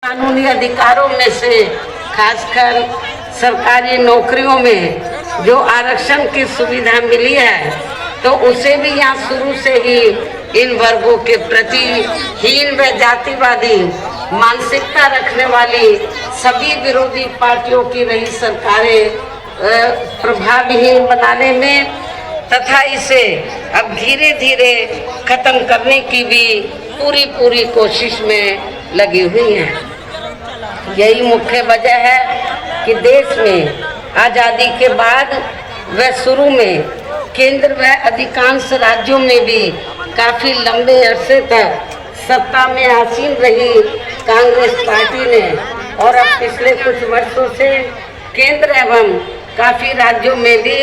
कानूनी अधिकारों में से खासकर सरकारी नौकरियों में जो आरक्षण की सुविधा मिली है, तो उसे भी यहाँ शुरू से ही इन वर्गों के प्रति हीन व जातिवादी मानसिकता रखने वाली सभी विरोधी पार्टियों की रही सरकारें प्रभावहीन बनाने में तथा इसे अब धीरे धीरे खत्म करने की भी पूरी कोशिश में लगी हुई है। यही मुख्य वजह है कि देश में आज़ादी के बाद व शुरू में केंद्र व अधिकांश राज्यों में भी काफ़ी लंबे अरसे तक सत्ता में आसीन रही कांग्रेस पार्टी ने और अब पिछले कुछ वर्षों से केंद्र एवं काफ़ी राज्यों में भी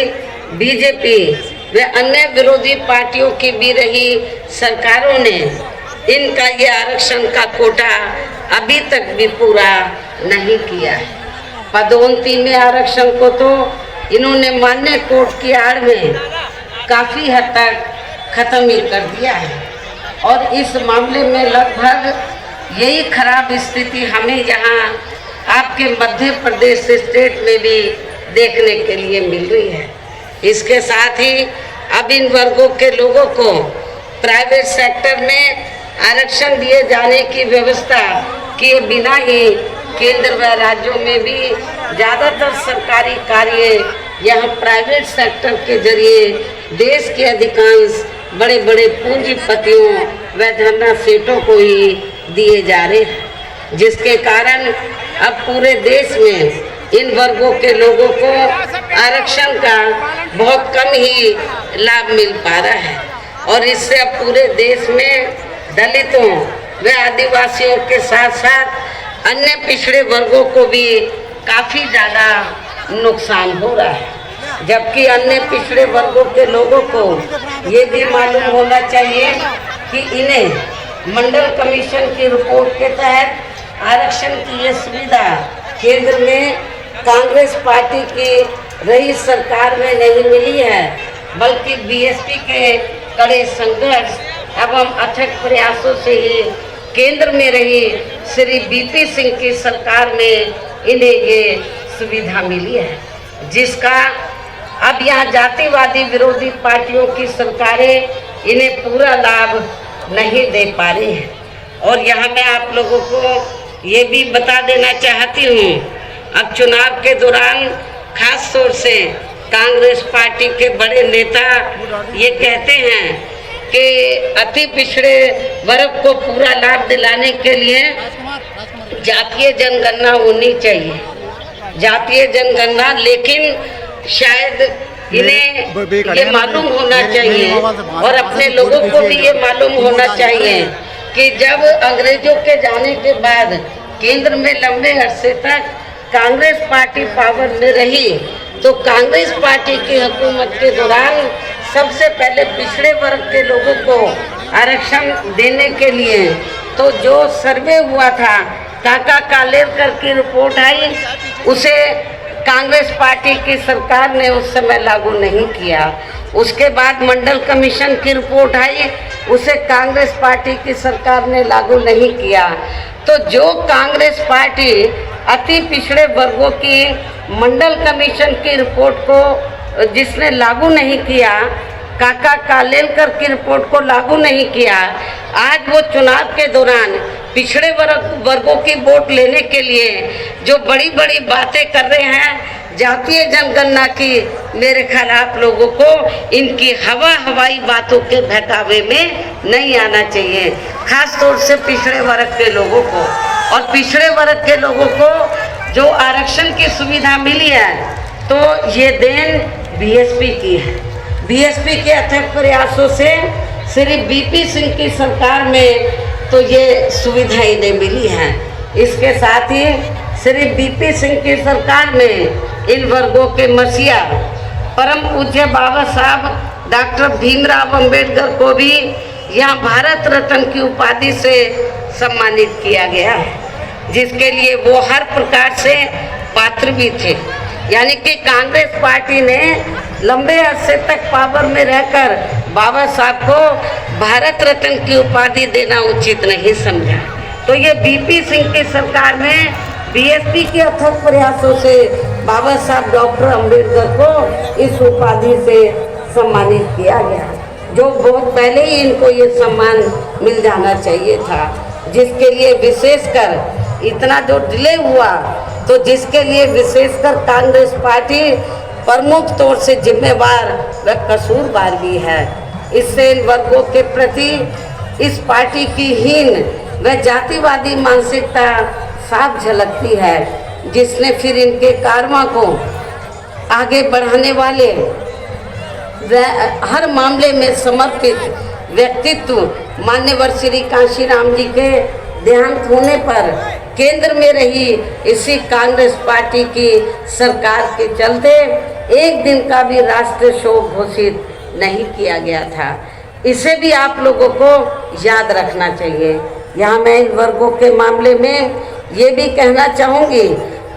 बीजेपी व अन्य विरोधी पार्टियों की भी रही सरकारों ने इनका ये आरक्षण का कोटा अभी तक भी पूरा नहीं किया है। पदोन्नति में आरक्षण को तो इन्होंने मान्य कोर्ट की आड़ में काफ़ी हद तक खत्म ही कर दिया है और इस मामले में लगभग यही खराब स्थिति हमें यहाँ आपके मध्य प्रदेश स्टेट में भी देखने के लिए मिल रही है। इसके साथ ही अब इन वर्गों के लोगों को प्राइवेट सेक्टर में आरक्षण दिए जाने की व्यवस्था किए बिना ही केंद्र व राज्यों में भी ज़्यादातर सरकारी कार्य यहाँ प्राइवेट सेक्टर के जरिए देश के अधिकांश बड़े बड़े पूंजीपतियों व धन्ना सेठों को ही दिए जा रहे हैं, जिसके कारण अब पूरे देश में इन वर्गों के लोगों को आरक्षण का बहुत कम ही लाभ मिल पा रहा है और इससे अब पूरे देश में दलितों व आदिवासियों के साथ साथ अन्य पिछड़े वर्गों को भी काफ़ी ज़्यादा नुकसान हो रहा है। जबकि अन्य पिछड़े वर्गों के लोगों को ये भी मालूम होना चाहिए कि इन्हें मंडल कमीशन की रिपोर्ट के तहत आरक्षण की ये सुविधा केंद्र में कांग्रेस पार्टी की रही सरकार में नहीं मिली है, बल्कि बीएसपी के कड़े संघर्ष एवं अथक प्रयासों से ही केंद्र में रही श्री बीपी सिंह की सरकार में इन्हें ये सुविधा मिली है, जिसका अब यहाँ जातिवादी विरोधी पार्टियों की सरकारें इन्हें पूरा लाभ नहीं दे पा रही हैं। और यहाँ मैं आप लोगों को ये भी बता देना चाहती हूँ, अब चुनाव के दौरान खास तौर से कांग्रेस पार्टी के बड़े नेता ये कहते हैं कि अति पिछड़े वर्ग को पूरा लाभ दिलाने के लिए जातीय जनगणना होनी चाहिए, जातीय जनगणना, लेकिन शायद इन्हें ये मालूम होना चाहिए और अपने लोगों को भी ये मालूम होना चाहिए कि जब अंग्रेजों के जाने के बाद केंद्र में लंबे अरसे तक कांग्रेस पार्टी पावर में रही, तो कांग्रेस पार्टी की हुकूमत के दौरान सबसे पहले पिछड़े वर्ग के लोगों को आरक्षण देने के लिए तो जो सर्वे हुआ था, काका कालेलकर की रिपोर्ट आई, उसे कांग्रेस पार्टी की सरकार ने उस समय लागू नहीं किया। उसके बाद मंडल कमीशन की रिपोर्ट आई, उसे कांग्रेस पार्टी की सरकार ने लागू नहीं किया। तो जो कांग्रेस पार्टी अति पिछड़े वर्गों की मंडल कमीशन की रिपोर्ट को जिसने लागू नहीं किया, काका कालेलकर की रिपोर्ट को लागू नहीं किया, आज वो चुनाव के दौरान पिछड़े वर्गों की वोट लेने के लिए जो बड़ी बड़ी बातें कर रहे हैं जातीय जनगणना की, मेरे ख्याल आप लोगों को इनकी हवाई बातों के बहकावे में नहीं आना चाहिए, खास तौर से पिछड़े वर्ग के लोगों को। और पिछड़े वर्ग के लोगों को जो आरक्षण की सुविधा मिली है, तो ये देन बीएसपी की है। बीएसपी के अथक प्रयासों से श्री बीपी सिंह की सरकार में तो ये सुविधा इन्हें मिली है। इसके साथ ही श्री बीपी सिंह की सरकार में इन वर्गों के मसीहा परम पूज्य बाबा साहब डॉक्टर भीमराव अंबेडकर को भी यहाँ भारत रत्न की उपाधि से सम्मानित किया गया है, जिसके लिए वो हर प्रकार से पात्र भी थे। यानी कि कांग्रेस पार्टी ने लंबे अरसे तक पावर में रहकर बाबा साहब को भारत रत्न की उपाधि देना उचित नहीं समझा। तो ये बीपी सिंह की सरकार में बीएसपी के अथक प्रयासों से बाबा साहब डॉक्टर अम्बेडकर को इस उपाधि से सम्मानित किया गया, जो बहुत पहले ही इनको ये सम्मान मिल जाना चाहिए था, जिसके लिए विशेषकर इतना जो डिले हुआ, तो जिसके लिए विशेषकर कांग्रेस पार्टी प्रमुख तौर से जिम्मेवार व कसूरवार भी है। इससे इन वर्गों के प्रति इस पार्टी की हीन व जातिवादी मानसिकता साफ झलकती है, जिसने फिर इनके कारवां को आगे बढ़ाने वाले व हर मामले में समर्पित व्यक्तित्व मान्यवर श्री कांशीराम जी के देहांत होने पर केंद्र में रही इसी कांग्रेस पार्टी की सरकार के चलते एक दिन का भी राष्ट्रीय शोक घोषित नहीं किया गया था। इसे भी आप लोगों को याद रखना चाहिए। यहाँ मैं इन वर्गों के मामले में ये भी कहना चाहूँगी,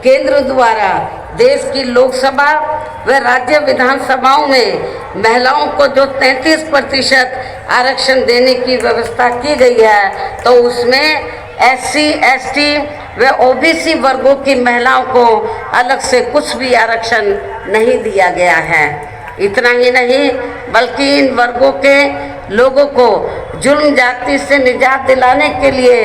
केंद्र द्वारा देश की लोकसभा व राज्य विधानसभाओं में महिलाओं को जो 33% आरक्षण देने की व्यवस्था की गई है, तो उसमें SC, ST व OBC वर्गों की महिलाओं को अलग से कुछ भी आरक्षण नहीं दिया गया है। इतना ही नहीं, बल्कि इन वर्गों के लोगों को जुल्म जाति से निजात दिलाने के लिए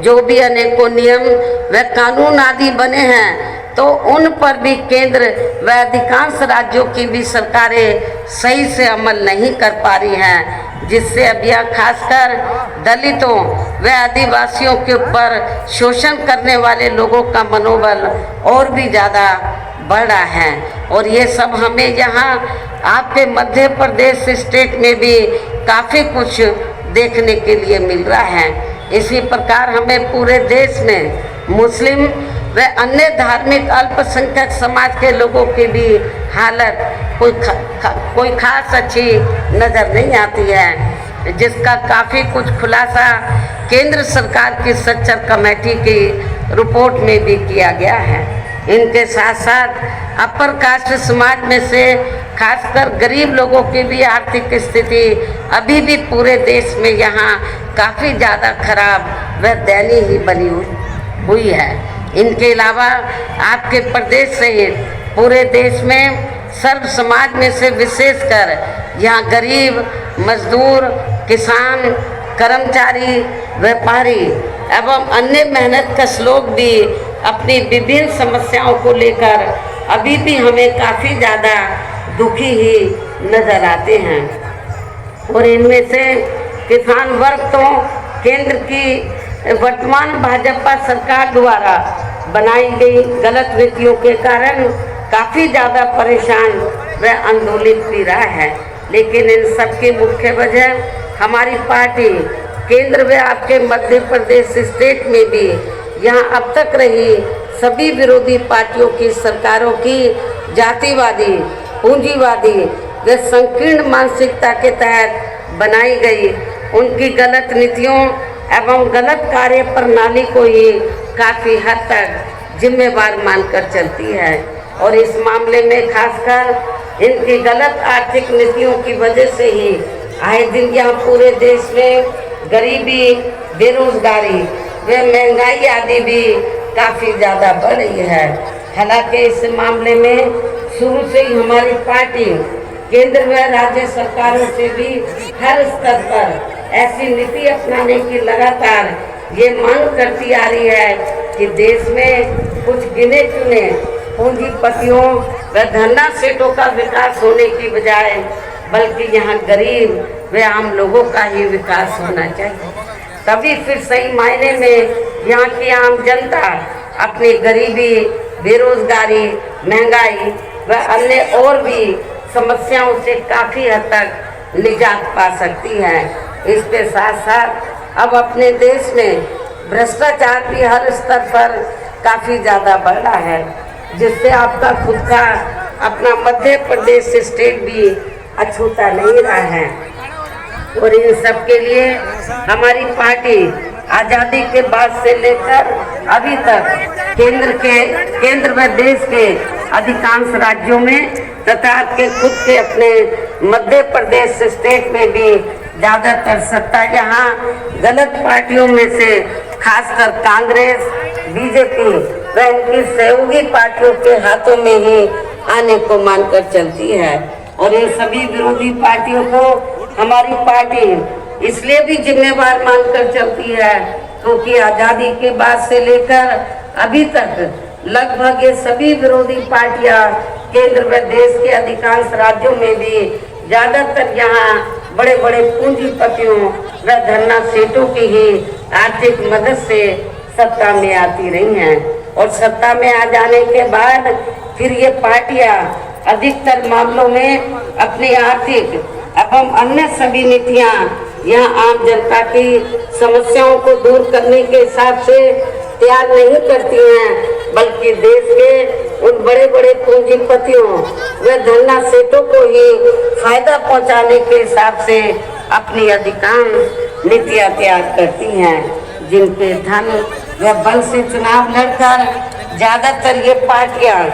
जो भी अनेकों नियम व कानून आदि बने हैं, तो उन पर भी केंद्र व अधिकांश राज्यों की भी सरकारें सही से अमल नहीं कर पा रही हैं, जिससे अब यह खासकर दलितों व आदिवासियों के ऊपर शोषण करने वाले लोगों का मनोबल और भी ज़्यादा बढ़ रहा है। और ये सब हमें यहाँ आपके मध्य प्रदेश स्टेट में भी काफ़ी कुछ देखने के लिए मिल रहा है। इसी प्रकार हमें पूरे देश में मुस्लिम व अन्य धार्मिक अल्पसंख्यक समाज के लोगों की भी हालत कोई खास अच्छी नज़र नहीं आती है, जिसका काफ़ी कुछ खुलासा केंद्र सरकार की सच्चर कमेटी की रिपोर्ट में भी किया गया है। इनके साथ साथ अपर कास्ट समाज में से खासकर गरीब लोगों की भी आर्थिक स्थिति अभी भी पूरे देश में यहाँ काफ़ी ज़्यादा खराब व दयनीय ही बनी हुई है। इनके अलावा आपके प्रदेश सहित पूरे देश में सर्व समाज में से विशेषकर यहाँ गरीब, मजदूर, किसान, कर्मचारी, व्यापारी एवं अन्य मेहनतकश लोग भी अपनी विभिन्न समस्याओं को लेकर अभी भी हमें काफ़ी ज़्यादा दुखी ही नज़र आते हैं। और इनमें से किसान वर्ग तो केंद्र की वर्तमान भाजपा सरकार द्वारा बनाई गई गलत नीतियों के कारण काफ़ी ज़्यादा परेशान व आंदोलित भी रहा है। लेकिन इन सब की मुख्य वजह हमारी पार्टी केंद्र व आपके मध्य प्रदेश स्टेट में भी यहाँ अब तक रही सभी विरोधी पार्टियों की सरकारों की जातिवादी, पूंजीवादी व संकीर्ण मानसिकता के तहत बनाई गई उनकी गलत नीतियों एवं गलत कार्य प्रणाली को ही काफ़ी हद तक जिम्मेवार मानकर चलती है। और इस मामले में खासकर इनकी गलत आर्थिक नीतियों की वजह से ही आए दिन यहाँ पूरे देश में गरीबी, बेरोजगारी व महंगाई आदि भी काफ़ी ज़्यादा बढ़ रही है। हालांकि इस मामले में शुरू से ही हमारी पार्टी केंद्र व राज्य सरकारों से भी हर स्तर पर ऐसी नीति अपनाने की लगातार ये मांग करती आ रही है कि देश में कुछ गिने चुने पूंजीपतियों व धंधा सेठों का विकास होने की बजाय बल्कि यहाँ गरीब व आम लोगों का ही विकास होना चाहिए। तभी फिर सही मायने में यहाँ की आम जनता अपनी गरीबी, बेरोजगारी, महंगाई व अन्य और भी समस्याओं से काफ़ी हद तक निजात पा सकती है। इसके साथ साथ अब अपने देश में भ्रष्टाचार भी हर स्तर पर काफ़ी ज़्यादा बढ़ रहा है, जिससे आपका खुद का अपना मध्य प्रदेश स्टेट भी अछूता नहीं रहा है। और इन सब के लिए हमारी पार्टी आज़ादी के बाद से लेकर अभी तक केंद्र व देश के अधिकांश राज्यों में तथा आपके खुद के अपने मध्य प्रदेश स्टेट में भी ज़्यादातर सत्ता यहाँ गलत पार्टियों में से खासकर कांग्रेस, बीजेपी व इनकी सहयोगी पार्टियों के हाथों में ही आने को मानकर चलती है। और इन सभी विरोधी पार्टियों को हमारी पार्टी इसलिए भी जिम्मेवार मानकर चलती है क्योंकि आजादी के बाद से लेकर अभी तक लगभग ये सभी विरोधी पार्टियां केंद्र व देश के अधिकांश राज्यों में भी ज्यादातर यहाँ बड़े बड़े पूंजीपतियों व धरना सेठों की ही आर्थिक मदद से सत्ता में आती रही हैं। और सत्ता में आ जाने के बाद फिर ये पार्टियां अधिकतर मामलों में अपनी आर्थिक एवं अन्य सभी नीतियां यहाँ आम जनता की समस्याओं को दूर करने के हिसाब से तैयार नहीं करती हैं, बल्कि देश के उन बड़े बड़े पूंजीपतियों व धरना सेठों को ही फायदा पहुंचाने के हिसाब से अपनी अधिकांश नीतियां तैयार करती हैं, जिनके धन व बल से चुनाव लड़कर ज्यादातर ये पार्टियां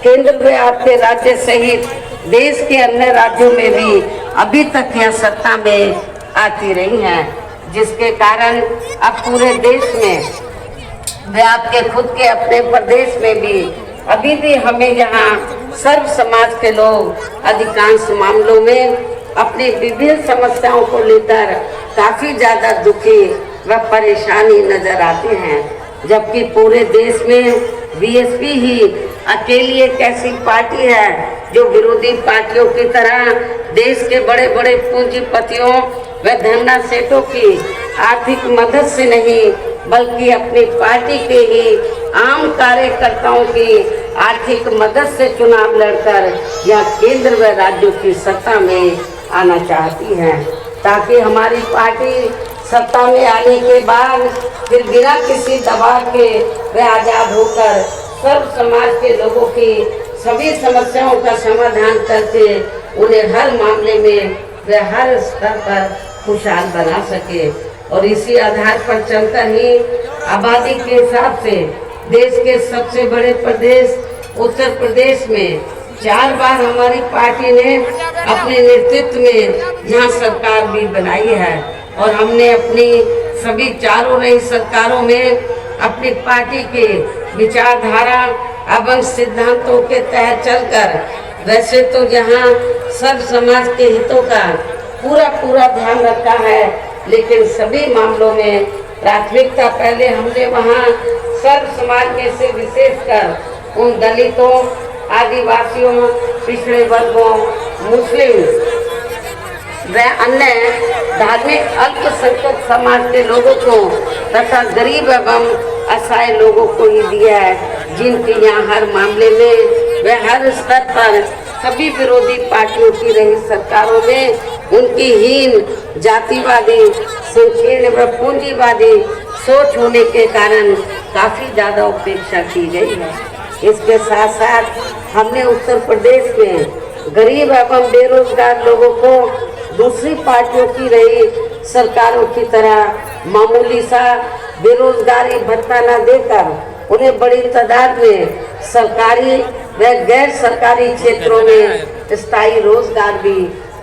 केंद्र व आपके राज्य सहित देश के अन्य राज्यों में भी अभी तक यह सत्ता में आती रही हैं, जिसके कारण अब पूरे देश में वे आपके खुद के अपने प्रदेश में भी अभी भी हमें यहाँ सर्व समाज के लोग अधिकांश मामलों में अपनी विभिन्न समस्याओं को लेकर काफी ज्यादा दुखी व परेशानी नजर आते हैं, जबकि पूरे देश में बीएसपी ही अकेली एक ऐसी पार्टी है जो विरोधी पार्टियों की तरह देश के बड़े बड़े पूंजीपतियों व धरना सेठों की आर्थिक मदद से नहीं बल्कि अपनी पार्टी के ही आम कार्यकर्ताओं की आर्थिक मदद से चुनाव लड़कर या केंद्र व राज्यों की सत्ता में आना चाहती है, ताकि हमारी पार्टी सत्ता में आने के बाद फिर बिना किसी दबाव के वे आजाद होकर सर्व समाज के लोगों की सभी समस्याओं का समाधान करके उन्हें हर मामले में वे हर स्तर पर खुशहाल बना सके। और इसी आधार पर चलकर ही आबादी के हिसाब से देश के सबसे बड़े प्रदेश उत्तर प्रदेश में 4 बार हमारी पार्टी ने अपने नेतृत्व में यहाँ सरकार भी बनाई है। और हमने अपनी सभी चारों नई सरकारों में अपनी पार्टी के विचारधारा एवं सिद्धांतों के तहत चलकर वैसे तो यहाँ सब समाज के हितों का पूरा ध्यान रखा है, लेकिन सभी मामलों में प्राथमिकता पहले हमने वहाँ सर्व समाज में से विशेषकर उन दलितों, आदिवासियों, पिछड़े वर्गों, मुस्लिम व अन्य धार्मिक अल्पसंख्यक समाज के लोगों को तथा गरीब एवं असहाय लोगों को ही दिया है, जिनके यहाँ हर मामले में व हर स्तर पर सभी विरोधी पार्टियों की रही सरकारों में उनकी हीन जातिवादी, संकीर्ण व पूंजीवादी सोच होने के कारण काफी ज्यादा उपेक्षा की गई है। इसके साथ साथ हमने उत्तर प्रदेश में गरीब एवं बेरोजगार लोगों को दूसरी पार्टियों की रही सरकारों की तरह मामूली सा बेरोजगारी भत्ता न देकर उन्हें बड़ी तादाद में सरकारी व गैर सरकारी क्षेत्रों में स्थायी रोजगार भी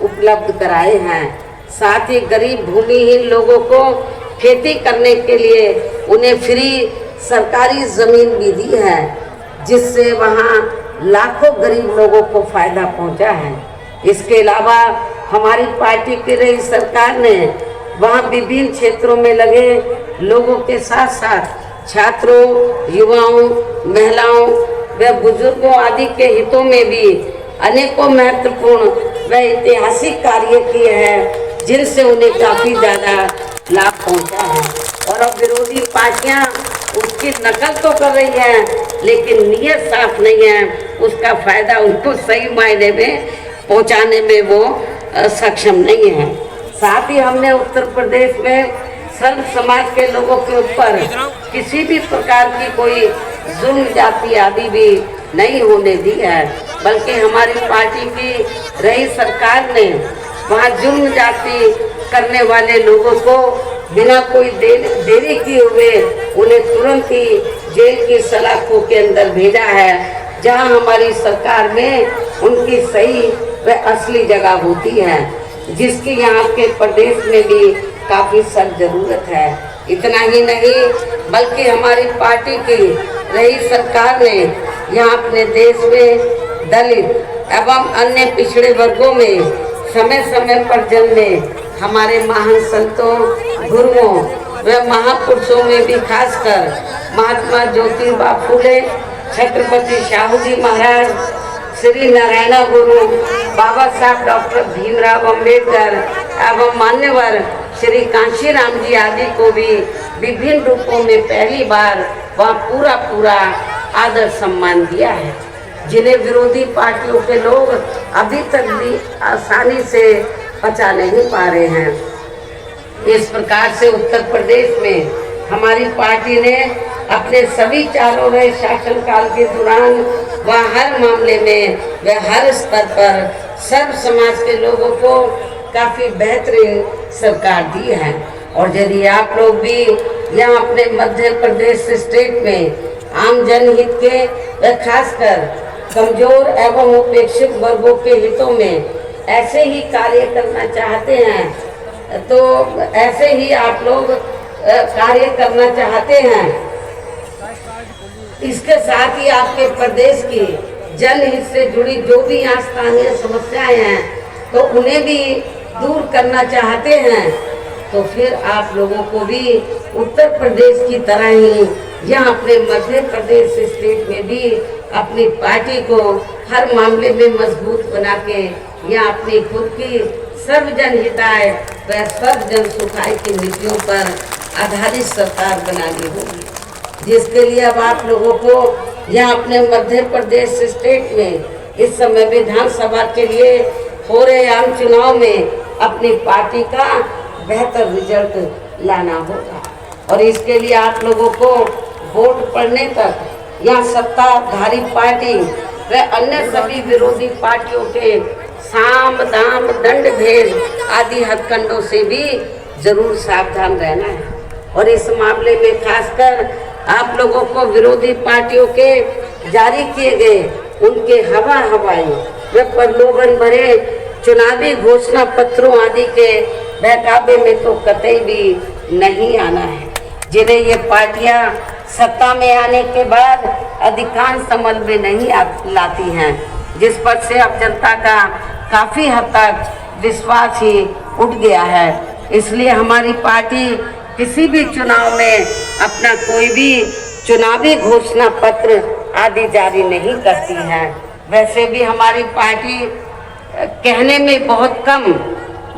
उपलब्ध कराए हैं। साथ ही गरीब भूमिहीन लोगों को खेती करने के लिए उन्हें फ्री सरकारी जमीन भी दी है, जिससे वहाँ लाखों गरीब लोगों को फायदा पहुँचा है। इसके अलावा हमारी पार्टी की रही सरकार ने वहाँ विभिन्न क्षेत्रों में लगे लोगों के साथ साथ छात्रों, युवाओं, महिलाओं व बुजुर्गों आदि के हितों में भी अनेकों महत्वपूर्ण व ऐतिहासिक कार्य किए हैं, जिनसे उन्हें काफी ज्यादा लाभ पहुंचा है। और अब विरोधी पार्टियां उसकी नकल तो कर रही हैं, लेकिन नियत साफ नहीं है, उसका फायदा उनको सही मायने में पहुंचाने में वो सक्षम नहीं है। साथ ही हमने उत्तर प्रदेश में सर्व समाज के लोगों के ऊपर किसी भी प्रकार की कोई जुल्म जाति आदि भी नहीं होने दी है, बल्कि हमारी पार्टी की रही सरकार ने वहाँ जुल्म जाति करने वाले लोगों को बिना कोई देरी किए हुए उन्हें तुरंत ही जेल की सलाखों के अंदर भेजा है, जहाँ हमारी सरकार में उनकी सही व असली जगह होती है, जिसकी यहाँ के प्रदेश में भी काफ़ी सख्त जरूरत है। इतना ही नहीं बल्कि हमारी पार्टी की रही सरकार ने यहाँ अपने देश में दलित एवं अन्य पिछड़े वर्गों में समय समय पर जन्मे हमारे महान संतों, गुरुओं व महापुरुषों में भी खासकर महात्मा ज्योतिबा फूले, छत्रपति शाहू जी महाराज, श्री नारायण गुरु, बाबा साहब डॉक्टर भीमराव अंबेडकर एवं मान्यवर श्री कांशीराम जी आदि को भी विभिन्न रूपों में पहली बार वहाँ पूरा आदर सम्मान दिया है, जिन्हें विरोधी पार्टियों के लोग अभी तक भी आसानी से पचा नहीं पा रहे हैं। इस प्रकार से उत्तर प्रदेश में हमारी पार्टी ने अपने सभी चारों रहे शासनकाल के दौरान व हर मामले में व हर स्तर पर सर्व समाज के लोगों को काफ़ी बेहतरीन सरकार दी है। और यदि आप लोग भी यहाँ अपने मध्य प्रदेश स्टेट में आम जनहित के व खासकर कमजोर एवं उपेक्षित वर्गों के हितों में ऐसे ही कार्य करना चाहते हैं तो ऐसे ही आप लोग कार्य करना चाहते हैं। इसके साथ ही आपके प्रदेश की जनहित से जुड़ी जो भी यहाँ स्थानीय समस्याएं हैं तो उन्हें भी दूर करना चाहते हैं तो फिर आप लोगों को भी उत्तर प्रदेश की तरह ही यहाँ अपने मध्य प्रदेश स्टेट में भी अपनी पार्टी को हर मामले में मजबूत बना के यहाँ अपनी खुद की सर्वजन हिताय व सर्वजन सुखाय की नीतियों पर आधारित सरकार बनानी होगी, जिसके लिए अब आप लोगों को यहाँ अपने मध्य प्रदेश स्टेट में इस समय विधानसभा के लिए हो रहे आम चुनाव में अपनी पार्टी का बेहतर रिजल्ट लाना होगा। और इसके लिए आप लोगों को वोट पड़ने तक यहाँ सत्ताधारी पार्टी व अन्य सभी विरोधी पार्टियों के साम दाम दंड भेद आदि हथकंडों से भी जरूर सावधान रहना है। और इस मामले में खासकर आप लोगों को विरोधी पार्टियों के जारी किए गए उनके हवाई व प्रलोभन भरे चुनावी घोषणा पत्रों आदि के बहकावे में तो कतई भी नहीं आना है, जिन्हें ये पार्टियां सत्ता में आने के बाद अधिकांश अमल में नहीं लाती हैं, जिस पर से अब जनता का काफ़ी हद तक विश्वास ही उठ गया है। इसलिए हमारी पार्टी किसी भी चुनाव में अपना कोई भी चुनावी घोषणा पत्र आदि जारी नहीं करती है। वैसे भी हमारी पार्टी कहने में बहुत कम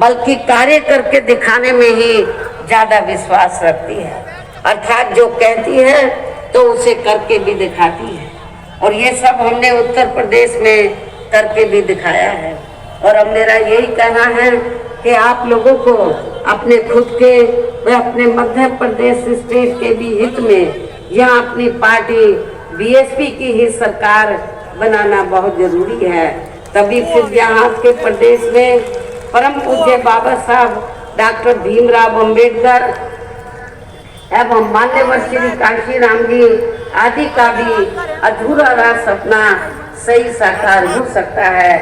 बल्कि कार्य करके दिखाने में ही ज़्यादा विश्वास रखती है, अर्थात जो कहती है तो उसे करके भी दिखाती है। और ये सब हमने उत्तर प्रदेश में करके भी दिखाया है। और अब मेरा यही कहना है कि आप लोगों को अपने खुद के व अपने मध्य प्रदेश स्टेट के भी हित में यहाँ अपनी पार्टी बीएसपी की ही सरकार बनाना बहुत जरूरी है। तभी फिर यहाँ के प्रदेश में परम पूज्य बाबा साहब डॉक्टर भीमराव अंबेडकर एवं मान्यवर श्री कांशीराम जी आदि का भी अधूरा रहा सपना सही साकार हो सकता है,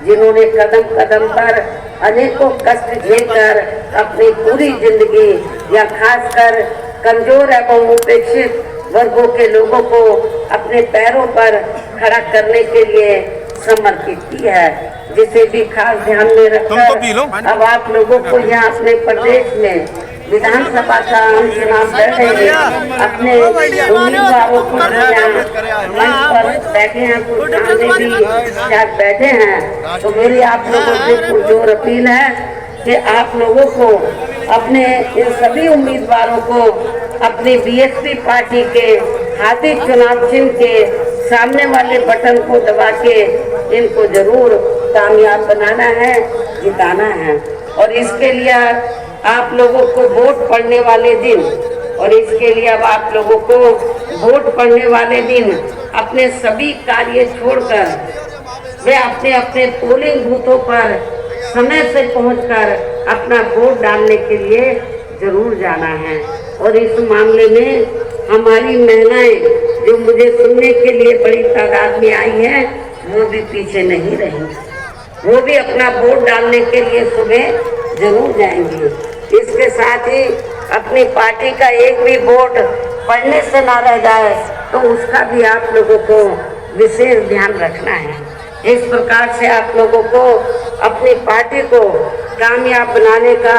जिन्होंने कदम कदम पर अनेकों कष्ट झेलकर अपनी पूरी जिंदगी या खासकर कमजोर एवं उपेक्षित वर्गों के लोगों को अपने पैरों पर खड़ा करने के लिए समर्पित की है, जिसे भी खास ध्यान में रखकर अब आप लोगों को यहाँ अपने प्रदेश में विधानसभा का आम चुनाव लड़ रहे हैं। अपने उम्मीदवारों को मंच पर बैठे हैं, कुछ सामने भी शायद बैठे हैं, तो मेरी आप लोगों से पुरजोर अपील है कि आप लोगों को अपने इन सभी उम्मीदवारों को अपनी बीएसपी पार्टी के हाथी चुनाव चिन्ह के सामने वाले बटन को दबा के इनको जरूर कामयाब बनाना है, जिताना है। और इसके लिए आप लोगों को वोट पड़ने वाले दिन अब आप लोगों को वोट पड़ने वाले दिन अपने सभी कार्य छोड़कर वे अपने अपने पोलिंग बूथों पर समय से पहुंचकर अपना वोट डालने के लिए जरूर जाना है। और इस मामले में हमारी महिलाएं जो मुझे सुनने के लिए बड़ी तादाद में आई हैं, वो भी पीछे नहीं रहेंगी, वो भी अपना वोट डालने के लिए सुबह जरूर जाएंगी। इसके साथ ही अपनी पार्टी का एक भी वोट पढ़ने से ना रह जाए, तो उसका भी आप लोगों को विशेष ध्यान रखना है। इस प्रकार से आप लोगों को अपनी पार्टी को कामयाब बनाने का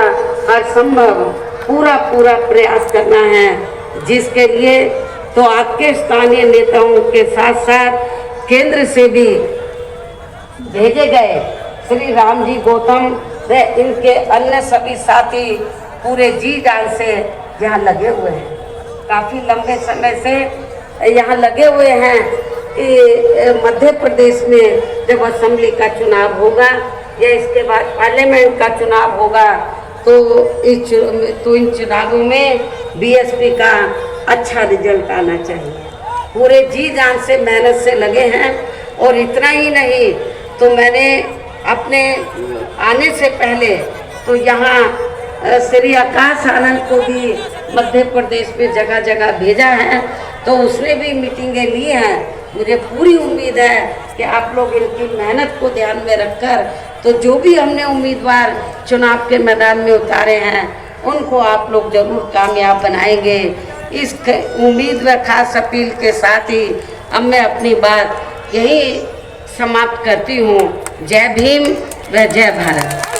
हर संभव पूरा प्रयास करना है, जिसके लिए तो आपके स्थानीय नेताओं के साथ साथ केंद्र से भी भेजे गए श्री राम जी गौतम व इनके अन्य सभी साथी पूरे जी जान से यहाँ लगे हुए हैं। काफ़ी लंबे समय से यहाँ लगे हुए हैं। मध्य प्रदेश में जब असेंबली का चुनाव होगा या इसके बाद पार्लियामेंट का चुनाव होगा, तो इन चुनावों में बीएसपी का अच्छा रिजल्ट आना चाहिए। पूरे जी जान से मेहनत से लगे हैं। और इतना ही नहीं, तो मैंने अपने आने से पहले तो यहाँ श्री आकाश आनंद को भी मध्य प्रदेश में जगह जगह भेजा है, तो उसने भी मीटिंगें ली हैं। मुझे पूरी उम्मीद है कि आप लोग इनकी मेहनत को ध्यान में रखकर, तो जो भी हमने उम्मीदवार चुनाव के मैदान में उतारे हैं उनको आप लोग जरूर कामयाब बनाएंगे। इस उम्मीद व खास अपील के साथ ही अब मैं अपनी बात यही समाप्त करती हूँ। जय भीम व जय भारत।